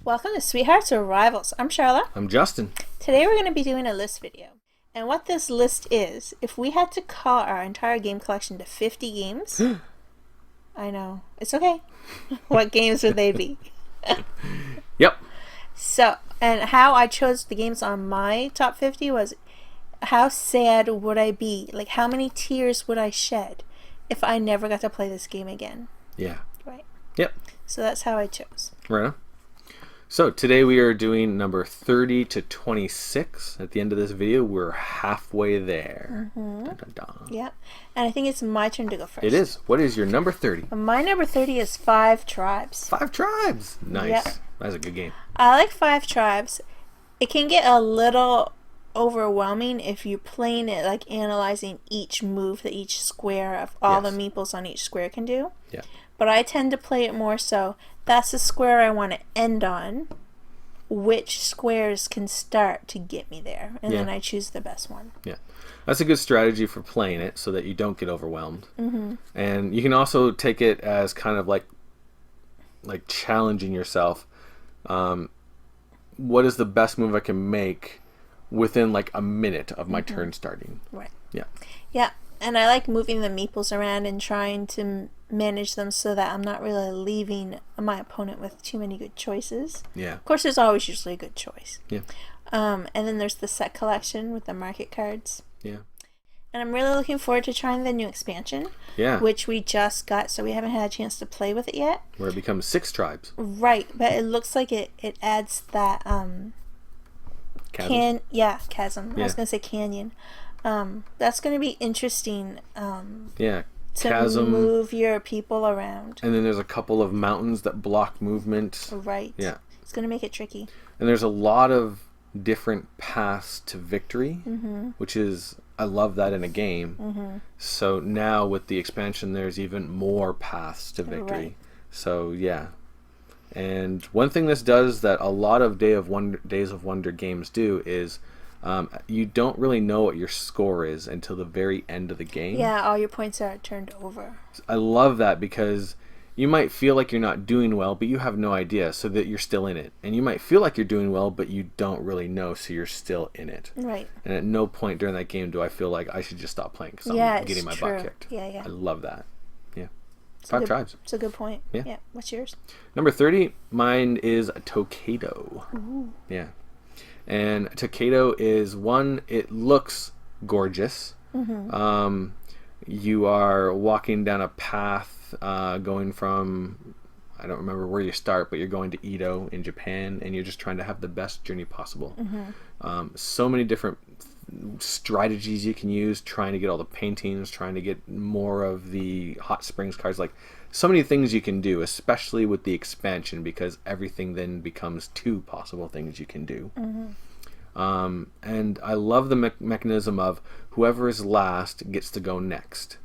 Welcome to Sweethearts or Rivals. I'm Charlotte. I'm Justin. Today we're going to be doing a list video. And what this list is, if we had to cut our entire game collection to 50 games, I know, it's okay. What games would they be? Yep. So, and how I chose the games on my top 50 was, how sad would I be? Like, how many tears would I shed if I never got to play this game again? Yeah. Right. Yep. So that's how I chose. Right on. So today we are doing number 30 to 26. At the end of this video, we're halfway there. Mm-hmm. Dun, dun, dun. Yeah. And I think it's my turn to go first. It is. What is your number 30? My number 30 is 5 Tribes. 5 Tribes. Nice. Yep. That's a good game. I like 5 Tribes. It can get a little overwhelming if you're playing it like analyzing each move that each square of all the meeples on each square can do. Yeah. But I tend to play it more so, that's the square I want to end on. Which squares can start to get me there? And then I choose the best one. Yeah. That's a good strategy for playing it so that you don't get overwhelmed. Mm-hmm. And you can also take it as kind of like challenging yourself. What is the best move I can make within like a minute of my turn starting? Right. Yeah. Yeah. And I like moving the meeples around and trying to manage them so that I'm not really leaving my opponent with too many good choices. Yeah. Of course, there's always usually a good choice. Yeah. And then there's the set collection with the market cards. Yeah. And I'm really looking forward to trying the new expansion. Yeah. Which we just got, so we haven't had a chance to play with it yet. Where it becomes 6 tribes. Right, but it looks like it adds that Chasm. Chasm. Yeah. I was gonna say canyon. That's gonna be interesting. Yeah. To Chasm. move your people around. And then there's a couple of mountains that block movement. Right. Yeah. It's gonna make it tricky. And there's a lot of different paths to victory, which is, I love that in a game. So now with the expansion, there's even more paths to victory. Right. So yeah. And one thing this does that a lot of Days of Wonder games do is you don't really know what your score is until the very end of the game. Yeah, all your points are turned over. I love that because you might feel like you're not doing well, but you have no idea, so that you're still in it. And you might feel like you're doing well, but you don't really know, so you're still in it. Right. And at no point during that game do I feel like I should just stop playing because I'm getting my butt kicked. Yeah, yeah. I love that. Yeah. It's 5 tribes. It's a good point. Yeah. Yeah. What's yours? Number 30, mine is Tokaido. Ooh. Yeah. And Tokaido is one, it looks gorgeous. You are walking down a path going from, I don't remember where you start, but you're going to Edo in Japan, and you're just trying to have the best journey possible. So many different strategies you can use, trying to get all the paintings, trying to get more of the hot springs cards, like so many things you can do, especially with the expansion, because everything then becomes 2 possible things you can do. And I love the mechanism of whoever is last gets to go next.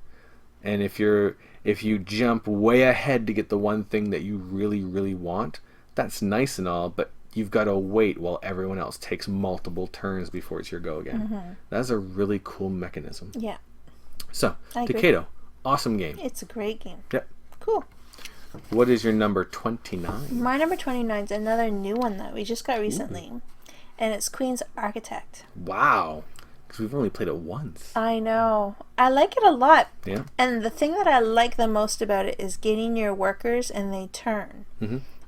And if you jump way ahead to get the one thing that you really, really want, that's nice and all, but you've got to wait while everyone else takes multiple turns before it's your go again. That's a really cool mechanism. Yeah. So, I agree. Tokaido, awesome game. It's a great game. Yep. Cool. What is your number 29? My number 29 is another new one that we just got recently. And it's Queen's Architect. Wow. Because we've only played it once. I know. I like it a lot. Yeah. And the thing that I like the most about it is getting your workers and they turn.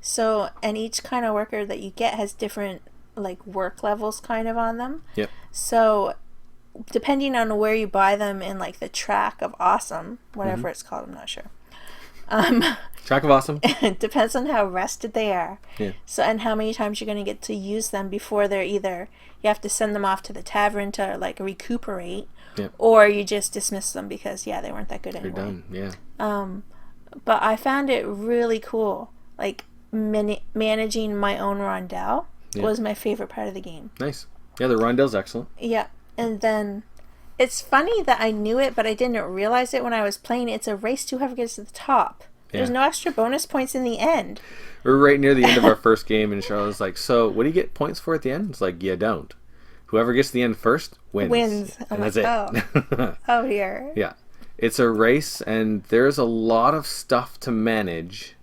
So, and each kind of worker that you get has different like work levels kind of on them. Yep. So, depending on where you buy them in like the track of awesome, whatever it's called, I'm not sure. Track of awesome. It depends on how rested they are. Yeah. So, and how many times you're going to get to use them before they're either, you have to send them off to the tavern to like recuperate, or you just dismiss them because they weren't that good anymore. They're done. Yeah. But I found it really cool. Like managing my own rondelle was my favorite part of the game. Nice. Yeah, the rondell's excellent. Yeah, and then It's funny that I knew it, but I didn't realize it when I was playing. It's a race to whoever gets to the top. There's no extra bonus points in the end. We're right near the end of our first game, and Charlotte's like, "So, what do you get points for at the end?" It's like, "You don't. Whoever gets to the end first wins." And that's it. Oh, dear. Yeah. It's a race, and there's a lot of stuff to manage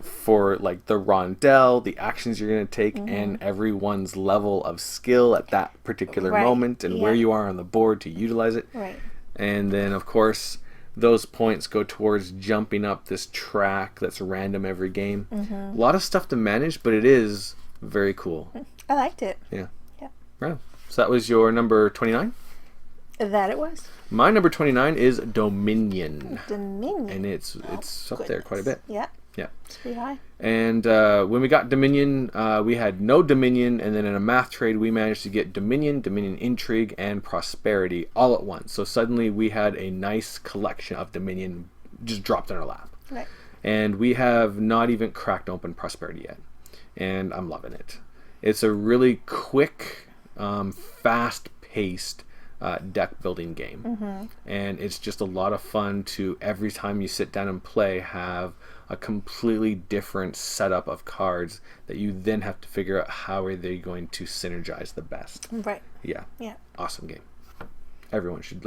for like the rondelle, the actions you're going to take, and everyone's level of skill at that particular moment, and where you are on the board to utilize it. Right. And then, of course, those points go towards jumping up this track that's random every game. A lot of stuff to manage, but it is very cool. I liked it. Yeah. Yeah. Right. So that was your number 29? That it was. My number 29 is Dominion. Dominion. And it's up there quite a bit. Yeah. Yeah. It's pretty high. And when we got Dominion, we had no Dominion, and then in a math trade, we managed to get Dominion, Dominion Intrigue, and Prosperity all at once. So suddenly we had a nice collection of Dominion just dropped in our lap. Right. And we have not even cracked open Prosperity yet. And I'm loving it. It's a really quick, fast-paced deck building game. And it's just a lot of fun to, every time you sit down and play, have a completely different setup of cards that you then have to figure out how are they going to synergize the best. Right. Yeah. Awesome game. Everyone should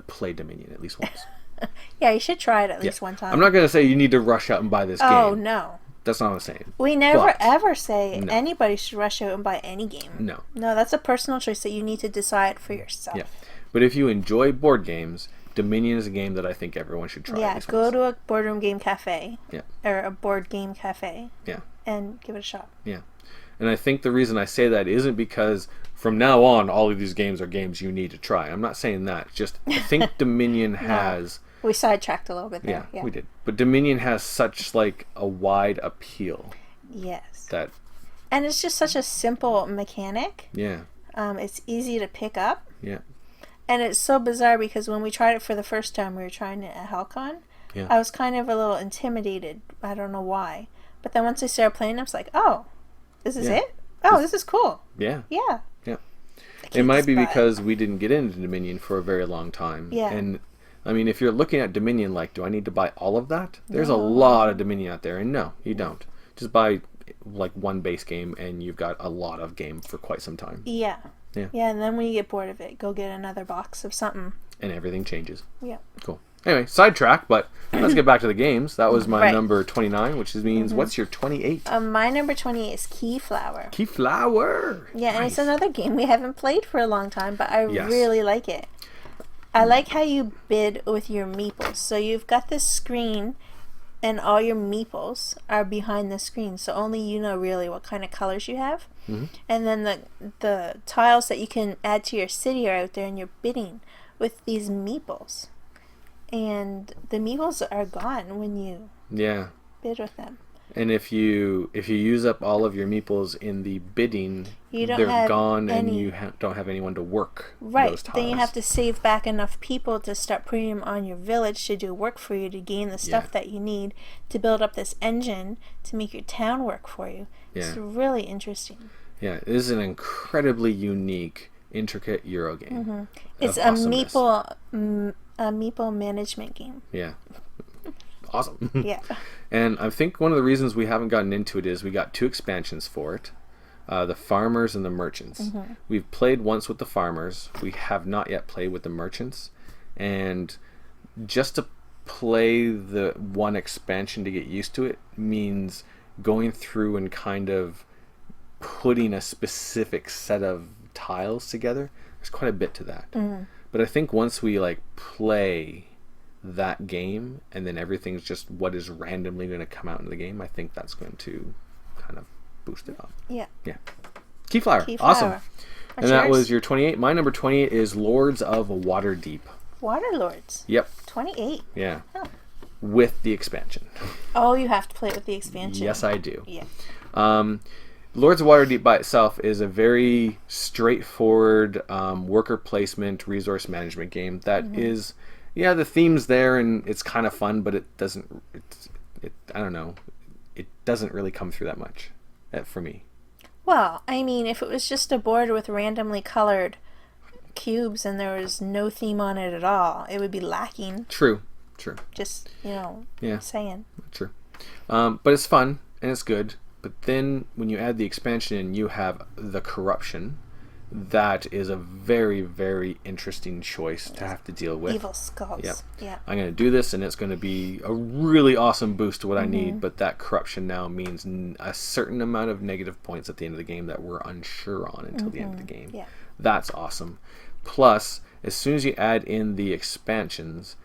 play Dominion at least once. Yeah, you should try it at least one time. I'm not going to say you need to rush out and buy this game. Oh, no. That's not what I'm saying. We never ever say anybody should rush out and buy any game. No. No, that's a personal choice that you need to decide for yourself. Yeah. But if you enjoy board games, Dominion is a game that I think everyone should try. Yeah, go to a boardroom game cafe. Yeah. Or a board game cafe. Yeah. And give it a shot. Yeah. And I think the reason I say that isn't because from now on all of these games are games you need to try. I'm not saying that. Just I think Dominion has... We sidetracked a little bit there. Yeah, we did. But Dominion has such a wide appeal. Yes. And it's just such a simple mechanic. Yeah. It's easy to pick up. Yeah. And it's so bizarre because when we tried it for the first time, we were trying it at HellCon. Yeah. I was kind of a little intimidated. I don't know why. But then once I started playing, I was like, oh, this is it? Oh, this is cool. Yeah. Yeah. Yeah. It might be because we didn't get into Dominion for a very long time. Yeah. And, I mean, if you're looking at Dominion, do I need to buy all of that? There's a lot of Dominion out there. And no, you don't. Just buy, one base game and you've got a lot of game for quite some time. Yeah. Yeah. Yeah, and then when you get bored of it, go get another box of something. And everything changes. Yeah. Cool. Anyway, sidetrack, but let's get back to the games. That was my number 29, which means what's your 28? My number 28 is Keyflower. Keyflower! Yeah, and it's another game we haven't played for a long time, but I Yes. really like it. I like how you bid with your meeples. So you've got this screen, and all your meeples are behind the screen, so only you know really what kind of colors you have. And then the tiles that you can add to your city are out there, and you're bidding with these meeples. And the meeples are gone when you bid with them. And if you use up all of your meeples in the bidding, they're gone, and you don't have anyone to work those tiles. Then you have to save back enough people to start putting them on your village to do work for you, to gain the stuff that you need to build up this engine to make your town work for you. It's really interesting. Yeah, it is an incredibly unique, intricate Euro game. It's a meeple management game. Yeah. Awesome. Yeah. And I think one of the reasons we haven't gotten into it is we got 2 expansions for it. The Farmers and the Merchants. We've played once with the Farmers. We have not yet played with the Merchants. And just to play the one expansion to get used to it means going through and kind of putting a specific set of tiles together. There's quite a bit to that. But I think once we play that game and then everything's just what is randomly going to come out in the game, I think that's going to kind of boost it up. Yeah. Keyflower. Awesome. And that was your 28. My number 28 is Lords of Waterdeep. Waterlords. Yep. 28. Yeah. Huh. With the expansion. Oh, you have to play it with the expansion. Yes, I do. Yeah. Lords of Waterdeep by itself is a very straightforward worker placement, resource management game that is, the theme's there and it's kind of fun, but it doesn't, I don't know, it doesn't really come through that much for me. Well, I mean, if it was just a board with randomly colored cubes and there was no theme on it at all, it would be lacking. True. Just, saying. True. But it's fun and it's good. But then when you add the expansion in, you have the corruption. That is a very, very interesting choice to have to deal with. Evil skulls. Yep. Yeah. I'm going to do this, and it's going to be a really awesome boost to what I need, but that corruption now means a certain amount of negative points at the end of the game that we're unsure on until the end of the game. Yeah. That's awesome. Plus, as soon as you add in the expansions,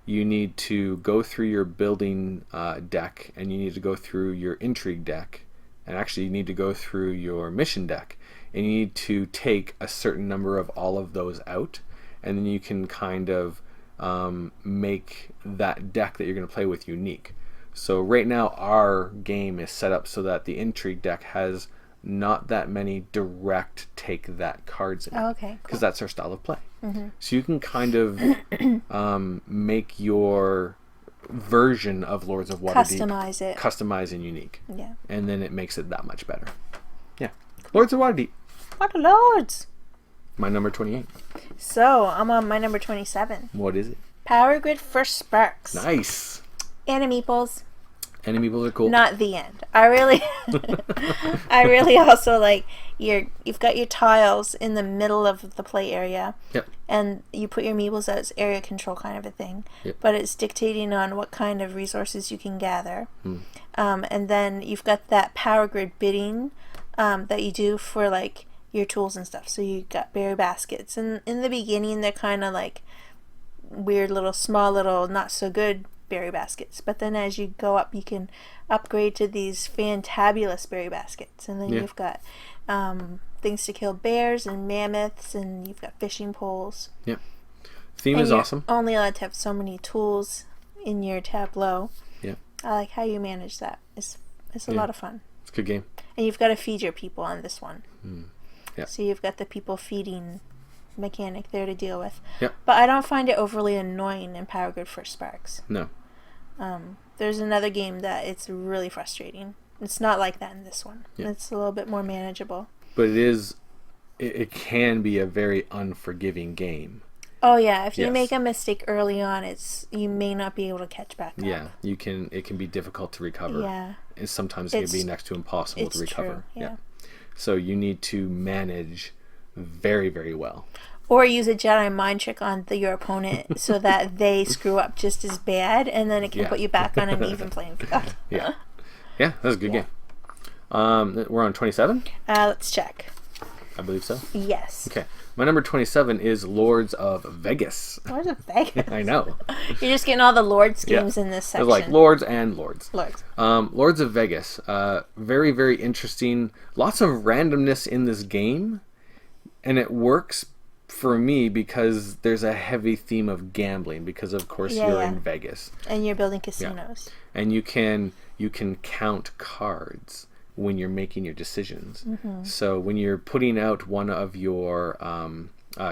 you need to go through your building deck, and you need to go through your intrigue deck, and actually you need to go through your mission deck. And you need to take a certain number of all of those out, and then you can kind of make that deck that you're going to play with unique. So right now our game is set up so that the intrigue deck has not that many direct take that cards in. Oh, okay. Because that's our style of play. So you can kind of make your version of Lords of Waterdeep. Customize and unique. Yeah. And then it makes it that much better. Yeah. Lords of Waterdeep. What lords? My number 28. So, I'm on my number 27. What is it? Powergrid First Sparks. Nice. And meeples. And meeples are cool. Not the end. I really also like you've got your tiles in the middle of the play area. Yep. And you put your meeples out. It's area control kind of a thing. Yep. But it's dictating on what kind of resources you can gather. And then you've got that Powergrid bidding that you do for like your tools and stuff. So you got berry baskets, and in the beginning they're kind of like weird little small little not so good berry baskets, but then as you go up you can upgrade to these fantabulous berry baskets, and then you've got things to kill bears and mammoths, and you've got fishing poles. Yep. Theme and is you're awesome. Only allowed to have so many tools in your tableau. Yeah. I like how you manage that. It's a lot of fun. It's a good game. And you've got to feed your people on this one. Yeah. So you've got the people feeding mechanic there to deal with. Yep. But I don't find it overly annoying in Powergrid First Sparks. No. There's another game that it's really frustrating. It's not like that in this one. Yeah. It's a little bit more manageable. But it can be a very unforgiving game. Oh yeah, if you make a mistake early on, you may not be able to catch back up. Yeah, it can be difficult to recover. Yeah. And sometimes it can be next to impossible to recover. True, yeah. So you need to manage very, very well. Or use a Jedi mind trick on your opponent so that they screw up just as bad, and then it can put you back on an even playing field. Yeah, that's a good game. We're on 27? Let's check. I believe so. Yes. Okay. My number 27 is Lords of Vegas. Lords of Vegas? I know. You're just getting all the Lord schemes in this section. It's like Lords and Lords. Lords. Lords of Vegas. Very, very interesting. Lots of randomness in this game. And it works for me because there's a heavy theme of gambling because, of course, you're in Vegas. And you're building casinos. Yeah. And you can count cards when you're making your decisions. So when you're putting out one of your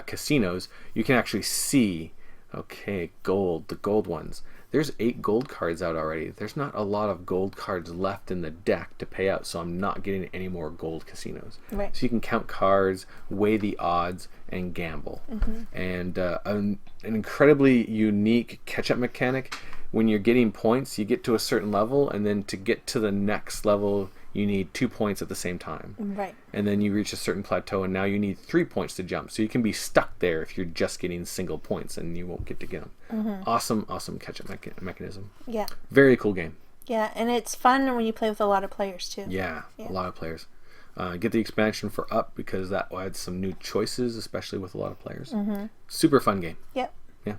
casinos, you can actually see, okay, the gold ones. There's 8 gold cards out already. There's not a lot of gold cards left in the deck to pay out, so I'm not getting any more gold casinos. Right. So you can count cards, weigh the odds, and gamble. And an incredibly unique catch-up mechanic. When you're getting points, you get to a certain level, and then to get to the next level, you need 2 points at the same time. Right. And then you reach a certain plateau, and now you need 3 points to jump. So you can be stuck there if you're just getting single points, and you won't get to get them. Awesome catch-up mechanism. Yeah. Very cool game. Yeah, and it's fun when you play with a lot of players, too. Yeah. A lot of players. Get the expansion for Up, because that adds some new choices, especially with a lot of players. Super fun game. Yep. Yeah.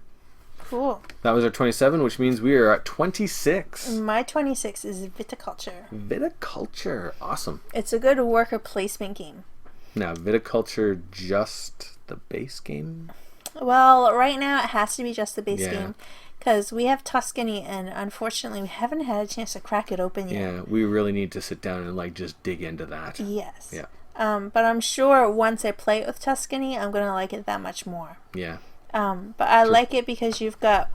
Cool. That was our 27, which means we are at 26. My 26 is Viticulture. Viticulture. Awesome. It's a good worker placement game. Now, Viticulture just the base game? Well, right now it has to be just the base game. Because we have Tuscany, and unfortunately we haven't had a chance to crack it open yet. Yeah, we really need to sit down and just dig into that. Yes. Yeah. But I'm sure once I play it with Tuscany, I'm going to like it that much more. Yeah. But I like it because you've got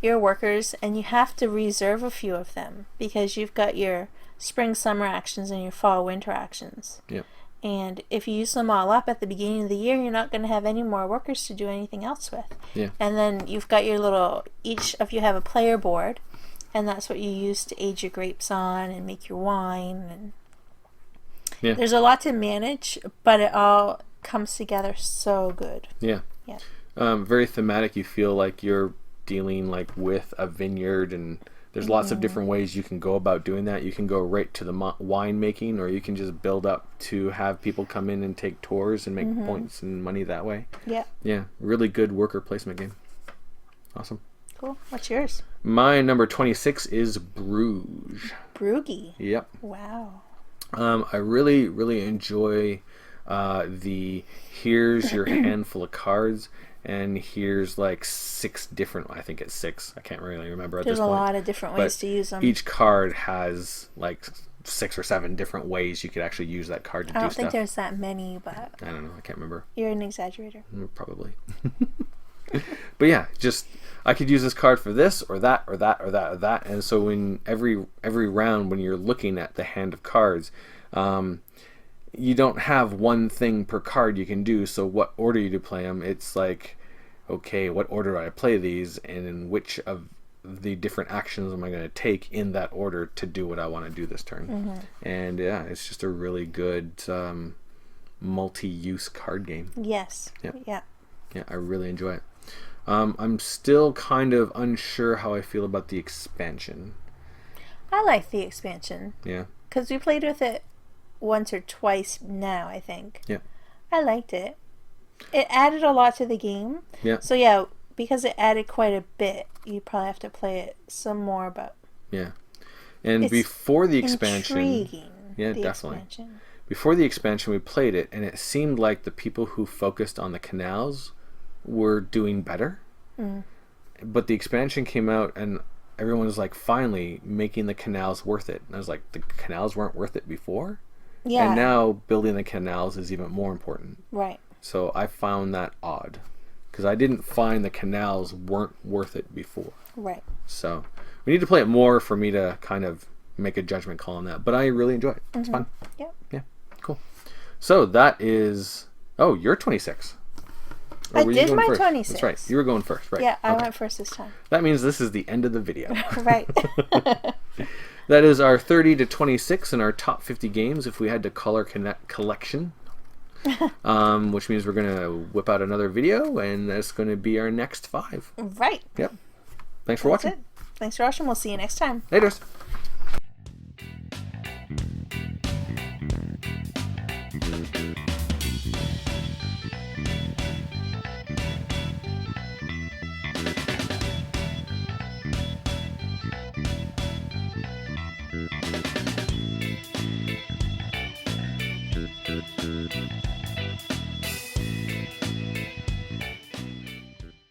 your workers, and you have to reserve a few of them because you've got your spring, summer actions and your fall, winter actions. Yep. And if you use them all up at the beginning of the year, you're not going to have any more workers to do anything else with. Yeah. And then you've got your little, each of you have a player board, and that's what you use to age your grapes on and make your wine. And Yeah. there's a lot to manage, but it all comes together so good. Yeah. Yeah. Very thematic. You feel like you're dealing like with a vineyard, and there's lots of different ways you can go about doing that. You can go right to the wine making, or you can just build up to have people come in and take tours and make points and money that way. Yeah. Yeah, really good worker placement game. Awesome. Cool. What's yours? My number 26 is Bruges. Brugge. Yep. Wow. I really enjoy the here's your handful of cards, and here's like 6 different, I think it's 6, I can't really remember at There's this point. a lot of different ways to use them. Each card has like 6 or 7 different ways you could actually use that card to do I stuff. don't think there's that many, but I don't know, I can't remember. you're an exaggerator. Probably. But yeah, just I could use this card for this or that or that or that or that, and so when every round when you're looking at the hand of cards, you don't have one thing per card you can do. So what order you do play them? It's like, okay, what order do I play these, and in which of the different actions am I going to take in that order to do what I want to do this turn? And yeah, it's just a really good multi-use card game. Yes. Yep. Yeah. Yeah, I really enjoy it. I'm still kind of unsure how I feel about the expansion. I like the expansion Yeah. because we played with it once or twice now, I think. Yeah. I liked it. It added a lot to the game. Yeah. So yeah, because it added quite a bit, you probably have to play it some more, but Yeah. And it's before the expansion, intriguing. Yeah, the definitely. expansion. Before the expansion, we played it, and it seemed like the people who focused on the canals were doing better. But the expansion came out, and everyone was like, finally making the canals worth it. And I was like, the canals weren't worth it before? Yeah. And now building the canals is even more important. Right. So I found that odd, because I didn't find the canals weren't worth it before. Right. So we need to play it more for me to kind of make a judgment call on that. But I really enjoy it. It's fun. Yep. Yeah, cool. So that is... Oh, you're 26. Or I were you did going my first? 26. That's right. You were going first, right? Yeah, I Okay. went first this time. That means this is the end of the video. Right. That is our 30 to 26 in our top 50 games if we had to color collection. Which means we're going to whip out another video, and that's going to be our next 5. Right. Yep. Thanks for That's watching. it. Thanks for watching. We'll see you next time. Laters.